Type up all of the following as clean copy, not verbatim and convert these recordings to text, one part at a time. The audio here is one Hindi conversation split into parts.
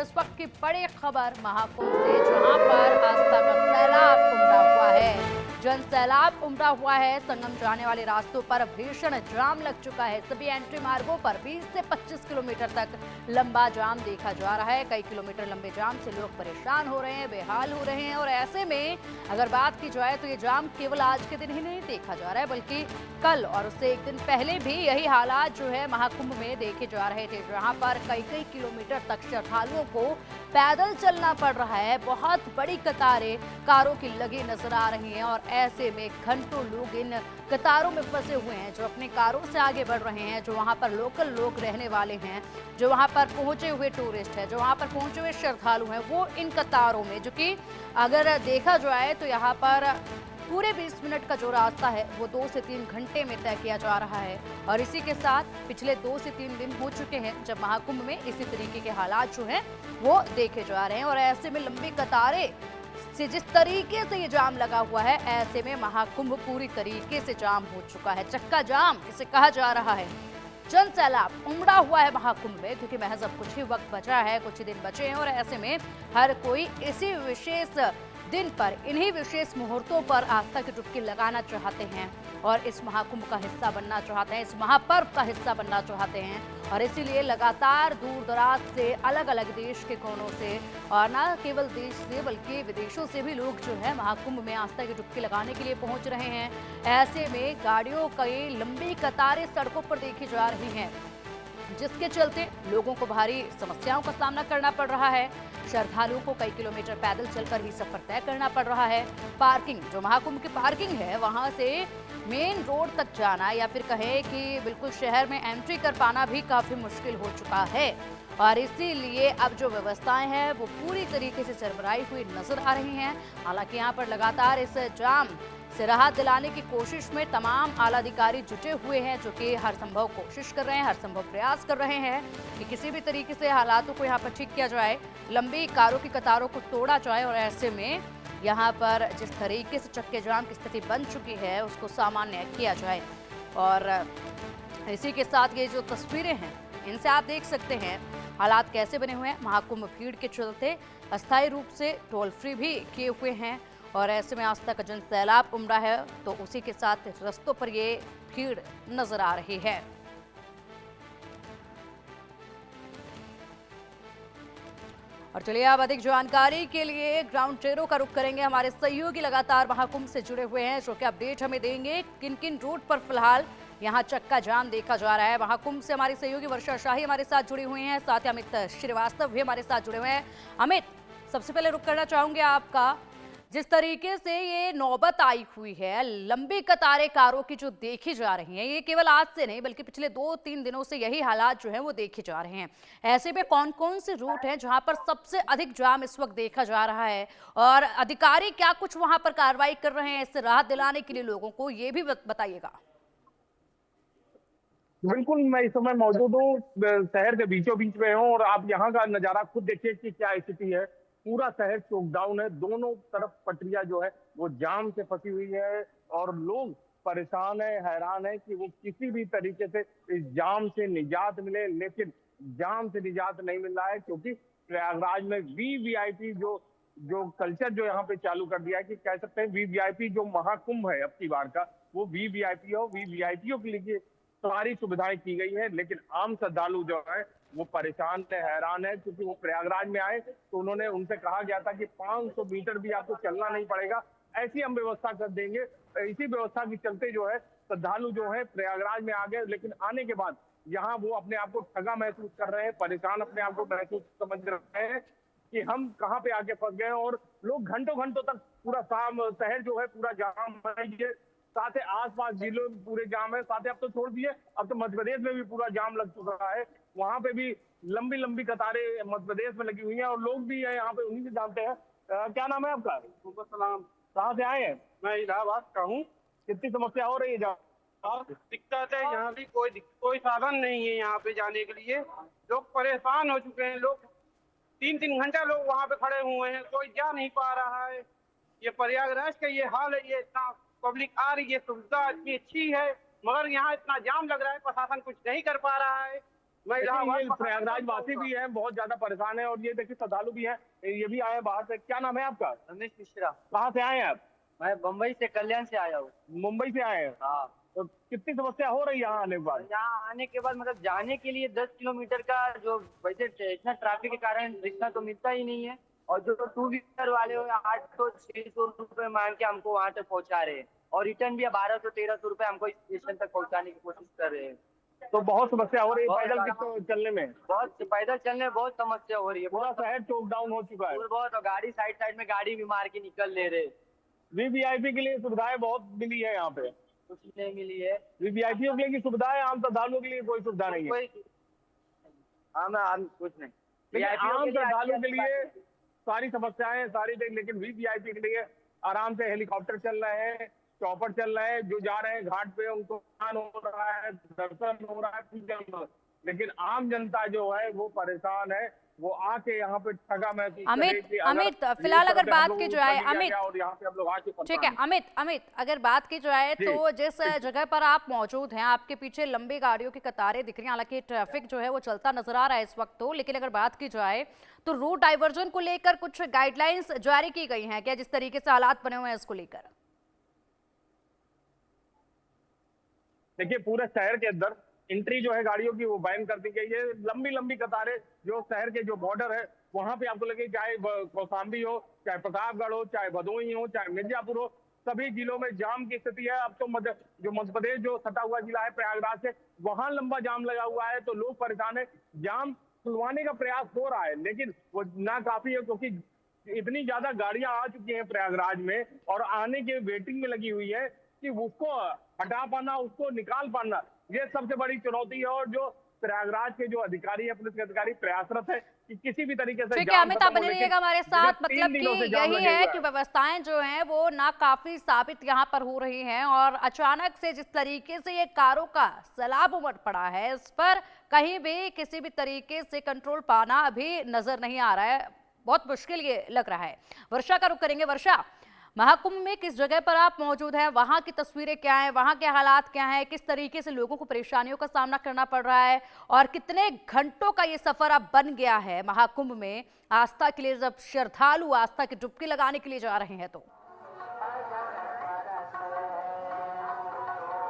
इस वक्त की बड़ी खबर महाकुंभ से, जहां पर आस्था का सैलाब उमड़ा हुआ है। जन सैलाब उमड़ा हुआ है। संगम जाने वाले रास्तों पर भीषण जाम लग चुका है। सभी एंट्री मार्गों पर 20 से 25 किलोमीटर तक लंबा जाम देखा जा रहा है। कई किलोमीटर लंबे जाम से लोग परेशान हो रहे हैं, बेहाल हो रहे हैं। और ऐसे में अगर बात की जाए तो ये जाम केवल आज के दिन ही नहीं देखा जा रहा है, बल्कि कल और उससे एक दिन पहले भी यही हालात जो है महाकुंभ में देखे जा रहे थे, जहां पर कई कई किलोमीटर तक श्रद्धालुओं को पैदल चलना पड़ रहा है। बहुत बड़ी कतारें कारों की लगी नजर आ रही हैं और ऐसे में घंटों लोग इन कतारों में फंसे हुए हैं, जो अपने कारों से आगे बढ़ रहे हैं, जो वहां पर लोकल लोग रहने वाले हैं, जो वहां पर पहुंचे हुए टूरिस्ट हैं, जो वहां पर पहुंचे हुए श्रद्धालु हैं, वो इन कतारों में, जो कि अगर देखा जाए तो यहाँ पर पूरे 20 मिनट का जो रास्ता है वो 2 से 3 घंटे में तय किया जा रहा है। और इसी के साथ पिछले 2 से 3 दिन हो चुके हैं जब महाकुंभ में इसी तरीके के हालात जो हैं वो देखे जा रहे हैं। और ऐसे में लंबी कतारें से जिस तरीके से ये जाम लगा हुआ है, ऐसे में महाकुंभ पूरी तरीके से जाम हो चुका है। चक्का जाम इसे कहा जा रहा है। जन सैलाब उमड़ा हुआ है महाकुंभ में, क्योंकि महज अब कुछ ही वक्त बचा है, कुछ ही दिन बचे हैं। और ऐसे में हर कोई इसी विशेष दिन पर, इन्हीं विशेष मुहूर्तों पर आस्था की डुबकी लगाना चाहते हैं और इस महाकुंभ का हिस्सा बनना चाहते हैं, इस महापर्व का हिस्सा बनना चाहते हैं। और इसीलिए लगातार दूर दराज से, अलग अलग देश के कोनों से, और न केवल देश से बल्कि विदेशों से भी लोग जो है महाकुंभ में आस्था की डुबकी लगाने के लिए पहुंच रहे हैं। ऐसे में गाड़ियों की लंबी कतारें सड़कों पर देखी जा रही हैं, जिसके चलते लोगों को भारी समस्याओं का सामना करना पड़ रहा है। श्रद्धालुओं को कई किलोमीटर पैदल चलकर ही सफर तय करना पड़ रहा है। पार्किंग, जो महाकुंभ की पार्किंग है, वहां से मेन रोड तक जाना या फिर कहे कि बिल्कुल शहर में एंट्री कर पाना भी काफी मुश्किल हो चुका है। और इसीलिए अब जो व्यवस्थाएं हैं वो पूरी तरीके से चरमराई हुई नजर आ रही हैं। हालांकि यहाँ पर लगातार इस जाम से राहत दिलाने की कोशिश में तमाम आला अधिकारी जुटे हुए हैं, जो कि हर संभव कोशिश कर रहे हैं, हर संभव प्रयास कर रहे हैं कि किसी भी तरीके से हालातों को यहाँ पर ठीक किया जाए, लंबी कारों की कतारों को तोड़ा जाए। और ऐसे में यहाँ पर जिस तरीके से चक्के जाम की स्थिति बन चुकी है उसको सामान्य किया जाए। और इसी के साथ ये जो तस्वीरें हैं, इनसे आप देख सकते हैं हालात कैसे बने हुए हैं। महाकुंभ भीड़ के चलते अस्थायी रूप से टोल फ्री भी किए हुए हैं। और ऐसे में आस्था का जन सैलाब उमड़ा है, तो उसी के साथ रास्तों पर ये भीड़ नजर आ रही है। और चलिए अब अधिक जानकारी के लिए ग्राउंड जीरो का रुख करेंगे। हमारे सहयोगी लगातार महाकुंभ से जुड़े हुए हैं, जो कि अपडेट हमें देंगे किन किन रूट पर फिलहाल यहाँ चक्का जाम देखा जा रहा है। महाकुंभ से हमारी सहयोगी वर्षा शाही हमारे साथ जुड़ी हुई हैं, साथ ही अमित श्रीवास्तव भी हमारे साथ जुड़े हुए हैं। अमित, सबसे पहले रुख करना चाहूंगे आपका, जिस तरीके से ये नौबत आई हुई है, लंबी कतारें कारों की जो देखी जा रही हैं, ये केवल आज से नहीं बल्कि पिछले 2-3 दिनों से यही हालात जो हैं वो देखे जा रहे हैं। ऐसे में कौन कौन से रूट हैं जहां पर सबसे अधिक जाम इस वक्त देखा जा रहा है, और अधिकारी क्या कुछ वहां पर कार्रवाई कर रहे हैं इससे राहत दिलाने के लिए लोगों को, ये भी बताइएगा। बिल्कुल, मैं इस समय मौजूद हूँ शहर के बीचों बीच में हूँ और आप यहाँ का नजारा खुद देखिए कि क्या स्थिति है। पूरा शहर चौकडाउन है, दोनों तरफ पटरियां जो है वो जाम से फंसी हुई है और लोग परेशान है, हैरान है कि वो किसी भी तरीके से इस जाम से निजात मिले, लेकिन जाम से निजात नहीं मिल रहा है, क्योंकि प्रयागराज में वीवीआईपी जो जो कल्चर जो यहाँ पे चालू कर दिया है, कि कह सकते हैं वीवीआईपी जो महाकुंभ है अब की बार का, वो वीवीआईपी हो, वीवीआईपीओ के लिए सारी सुविधाएं की गई है। लेकिन आम श्रद्धालु जो है वो परेशान है, हैरान है, क्योंकि वो प्रयागराज में आए तो उन्होंने उनसे कहा गया था कि 500 मीटर भी आपको चलना नहीं पड़ेगा, ऐसी हम व्यवस्था कर देंगे। इसी व्यवस्था के चलते जो है श्रद्धालु जो है प्रयागराज में आ गए, लेकिन आने के बाद यहाँ वो अपने आप को ठगा महसूस कर रहे हैं, परेशान अपने आप को महसूस समझ रहे हैं कि हम कहाँ पे आके फंस गए। और लोग घंटों घंटों तक पूरा शाम शहर जो है पूरा जाम है, ये साथ ही आसपास जिलों में पूरे जाम है, साथ ही अब तो छोड़ दिए, अब तो मध्य प्रदेश में भी पूरा जाम लग चुका है। वहां पे भी लंबी लंबी कतारें मध्य प्रदेश में लगी हुई हैं और लोग भी है यहाँ पे, उन्हीं से जानते हैं। क्या नाम है आपका? सलाम। कहाँ से आए हैं? मैं इलाहाबाद का हूँ। कितनी समस्या हो रही है जहाँ? दिक्कत है, यहाँ भी कोई साधन नहीं है यहाँ पे जाने के लिए। लोग परेशान हो चुके हैं, लोग 3-3 घंटा लोग वहाँ पे खड़े हुए हैं, कोई जा नहीं पा रहा है। ये प्रयागराज का ये हाल है, ये इतना पब्लिक आ रही है, सुविधा इतनी अच्छी है, मगर यहाँ इतना जाम लग रहा है, प्रशासन कुछ नहीं कर पा रहा है। मैं देखिए, इलाहाबाद ये प्रयागराज वासी भी हैं, बहुत ज्यादा परेशान है, और ये देखिए श्रद्धालु भी हैं, ये भी आए हैं बाहर से। क्या नाम है आपका? रमेश मिश्रा। कहाँ से आए हैं आप? मैं बम्बई से कल्याण से आया हूँ। मुंबई से आए हैं। हाँ, तो कितनी समस्या हो रही है यहाँ आने के बाद? यहाँ आने के बाद मतलब जाने के लिए 10 किलोमीटर का जो वैसे इतना ट्रैफिक के कारण रिक्शा तो मिलता ही नहीं है, और जो 2 व्हीलर वाले हो 800-600 रुपए मांग के हमको वहाँ तक पहुँचा रहे हैं, और रिटर्न भी 1200-1300 रुपए हमको स्टेशन तक पहुँचाने की कोशिश कर रहे हैं। तो बहुत समस्या हो रही है बहुत पैदल ज्यादा। चलने में। बहुत पैदल चलने में बहुत समस्या हो रही है। पूरा शहर चौक डाउन हो चुका है। बहुत, और गाड़ी साइड में गाड़ी भी मार के निकल ले रहे। वीवीआईपी के लिए सुविधाएं बहुत मिली है यहाँ पे। कुछ नहीं मिली है। वीवीआईपी के लिए की सुविधाएं, आम श्रद्धालुओं के लिए कोई सुविधा नहीं है। कुछ नहीं। लेकिन आम श्रद्धालुओं के लिए सारी समस्याएं सारी, लेकिन वीवीआईपी के लिए आराम से हेलीकॉप्टर चल रहे हैं, चौपर चल रहे हैं, जो जा रहे हैं घाट पे उनको स्नान हो रहा है, दर्शन हो रहा है, पूजन हो रहा है। लेकिन आम जनता जो है वो परेशान है, वो आके यहाँ पे ठगा महसूस अमित फिलहाल अगर बात की जाए, अमित और यहाँ पे हम लोग आके ठीक है अमित अगर बात की जाए तो जिस जगह पर आप मौजूद हैं आपके पीछे लंबी गाड़ियों की कतारें दिख रही हैं, हालांकि ट्रैफिक जो है वो चलता नजर आ रहा है इस वक्त तो, लेकिन अगर बात की जाए तो रूट डाइवर्जन को लेकर कुछ गाइडलाइंस जारी की गई हैं क्या, जिस तरीके से हालात बने हुए हैं इसको लेकर? देखिए, पूरे शहर के अंदर एंट्री जो है गाड़ियों की वो बैन कर दी गई है। लंबी लंबी कतारें जो शहर के जो बॉर्डर है वहां पे आपको लगे, चाहे कौशाम्बी हो, चाहे प्रतापगढ़ हो, चाहे भदोही हो, चाहे मिर्जापुर हो, सभी जिलों में जाम की स्थिति है। अब तो मध्य प्रदेश जो सटा हुआ जिला है प्रयागराज से, वहां लंबा जाम लगा हुआ है, तो लोग परेशान है। जाम खुलवाने का प्रयास हो रहा है, लेकिन वो ना काफी है, क्योंकि इतनी ज्यादा गाड़ियां आ चुकी हैं प्रयागराज में और आने के वेटिंग में लगी हुई है कि उसको हटा पाना, उसको निकाल पाना, ये सबसे बड़ी चुनौती है। और जो प्रयागराज के जो अधिकारी है, पुलिस के अधिकारी प्रयासरत है कि किसी भी तरीके से ठीक है अमित, आप बने रहिएगा हमारे साथ। मतलब कि यही है कि व्यवस्थाएं जो हैं वो ना काफी साबित यहाँ पर हो रही हैं, और अचानक से जिस तरीके से ये कारों का सैलाब उमड़ पड़ा है, इस पर कहीं भी किसी भी तरीके से कंट्रोल पाना अभी नजर नहीं आ रहा है, बहुत मुश्किल ये लग रहा है। वर्षा का रुख करेंगे। वर्षा, महाकुंभ में किस जगह पर आप मौजूद हैं, वहां की तस्वीरें क्या हैं, वहां के हालात क्या हैं, किस तरीके से लोगों को परेशानियों का सामना करना पड़ रहा है, और कितने घंटों का ये सफर अब बन गया है महाकुंभ में आस्था के लिए, जब श्रद्धालु आस्था की डुबकी लगाने के लिए जा रहे हैं? तो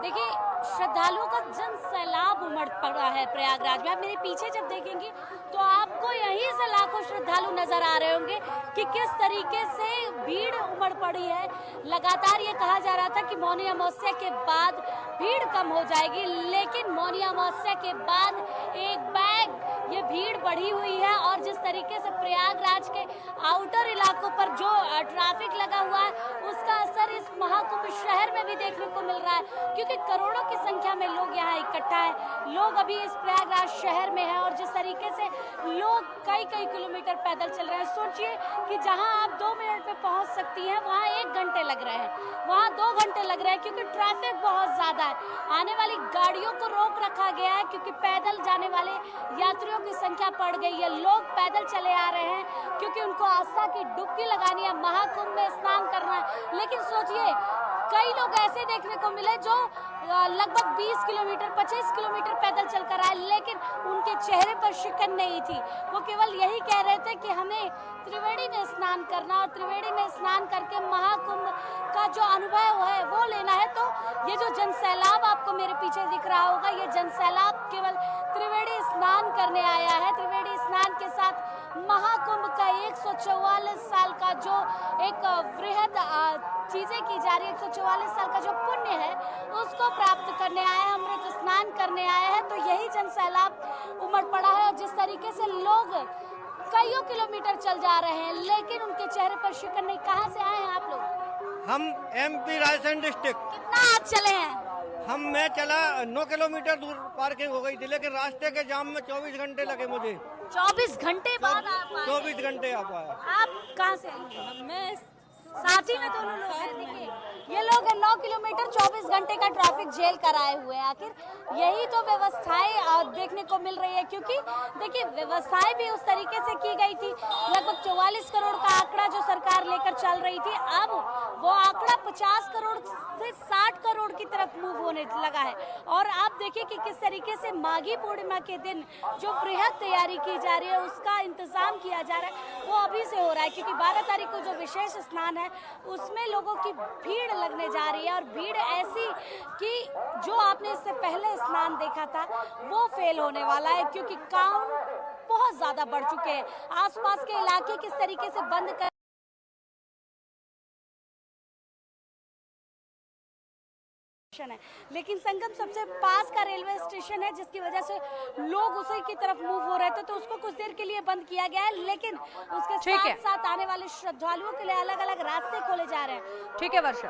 देखिए, श्रद्धालुओं का जन सैलाब उमड़ पड़ा है प्रयागराज में। आप मेरे पीछे जब देखेंगे तो आपको यहीं से लाखों श्रद्धालु नजर आ रहे होंगे कि किस तरीके से भीड़ उमड़ पड़ी है। लगातार ये कहा जा रहा था कि मौनी अमावस्या के बाद भीड़ कम हो जाएगी, लेकिन मौनी अमावस्या के बाद एक बैग ये भीड़ बढ़ी हुई है। और जिस तरीके से प्रयागराज के आउटर इलाकों पर जो ट्रैफिक लगा हुआ है, उसका असर इस महाकुंभ शहर में भी देखने को मिल रहा है, क्योंकि करोड़ों की संख्या में लोग यहाँ इकट्ठा है। लोग अभी इस प्रयागराज शहर में हैं, और जिस तरीके से लोग कई किलोमीटर पैदल चल रहे हैं। सोचिए कि जहाँ आप 2 मिनट में पहुँच सकती हैं, वहाँ 1 घंटे लग रहे हैं, वहाँ 2 घंटे लग रहे हैं, क्योंकि ट्रैफिक बहुत ज्यादा है। आने वाली गाड़ियों को रोक रखा गया है, क्योंकि पैदल जाने वाले यात्रियों की संख्या बढ़ गई है। लोग पैदल चले आ रहे हैं, क्योंकि उनको आस्था की डुबकी लगानी है, महाकुंभ में स्नान करना है। लेकिन सोचिए, कई लोग ऐसे देखने को मिले जो लगभग 20 किलोमीटर 25 किलोमीटर पैदल चलकर आए, लेकिन उनके चेहरे पर शिकन नहीं थी। वो केवल यही कह रहे थे कि हमें त्रिवेणी में स्नान करना, और त्रिवेणी में स्नान करके महाकुंभ का जो अनुभव है वो लेना है। तो ये जो जनसैलाब आपको मेरे पीछे दिख रहा होगा, ये जनसैलाब केवल त्रिवेणी स्नान करने आया है। त्रिवेणी स्नान के साथ महाकुंभ का 144 साल का जो एक वृहद चीजें की जा रही है, 144 साल का जो पुण्य है, उसको प्राप्त करने आया है, अमृत स्नान करने आया है। तो यही जनसैलाब उमड़ पड़ा है, और जिस तरीके से लोग कईयों किलोमीटर चल जा रहे हैं, लेकिन उनके चेहरे पर शिकन नहीं। कहाँ से आए हैं आप लोग? हम MP रायसेन डिस्ट्रिक्ट। कितना आप चले हैं? मैं चला 9 किलोमीटर दूर, पार्किंग हो गई थी, लेकिन रास्ते के जाम में 24 घंटे लगे मुझे। 24 घंटे बाद आप आए? 24 घंटे आ पाया। आप कहाँ से आई? मैं साथ ही में दोनों लोग हैं। देखिए, ये लोग 9 किलोमीटर 24 घंटे का ट्रैफिक जेल कराए हुए हैं। आखिर यही तो व्यवस्थाएं देखने को मिल रही है, क्योंकि देखिए व्यवस्थाएं भी उस तरीके से की गई थी। लगभग लगभग 44 करोड़ का आंकड़ा जो सरकार लेकर चल रही थी, अब वो आंकड़ा 50 करोड़ से 60 करोड़ की तरफ मूव होने लगा है। और आप देखिए कि किस तरीके से माघी पूर्णिमा के दिन जो बृहद तैयारी की जा रही है, उसका इंतजाम किया जा रहा है, वो अभी से हो रहा है। क्योंकि 12 तारीख को जो विशेष स्नान है उसमें लोगों की भीड़ लगने जा रही है, और भीड़ ऐसी कि जो आपने इससे पहले स्नान देखा था वो फेल होने वाला है, क्योंकि काउंट बहुत ज्यादा बढ़ चुके हैं। आसपास के इलाके किस तरीके से बंद कर है, लेकिन संगम सबसे पास का रेलवे स्टेशन है, जिसकी वजह से लोग उसी की तरफ मूव हो रहे थे, तो उसको कुछ देर के लिए बंद किया गया है। लेकिन उसके साथ साथ आने वाले श्रद्धालुओं के लिए अलग अलग रास्ते खोले जा रहे हैं। ठीक है वर्षा।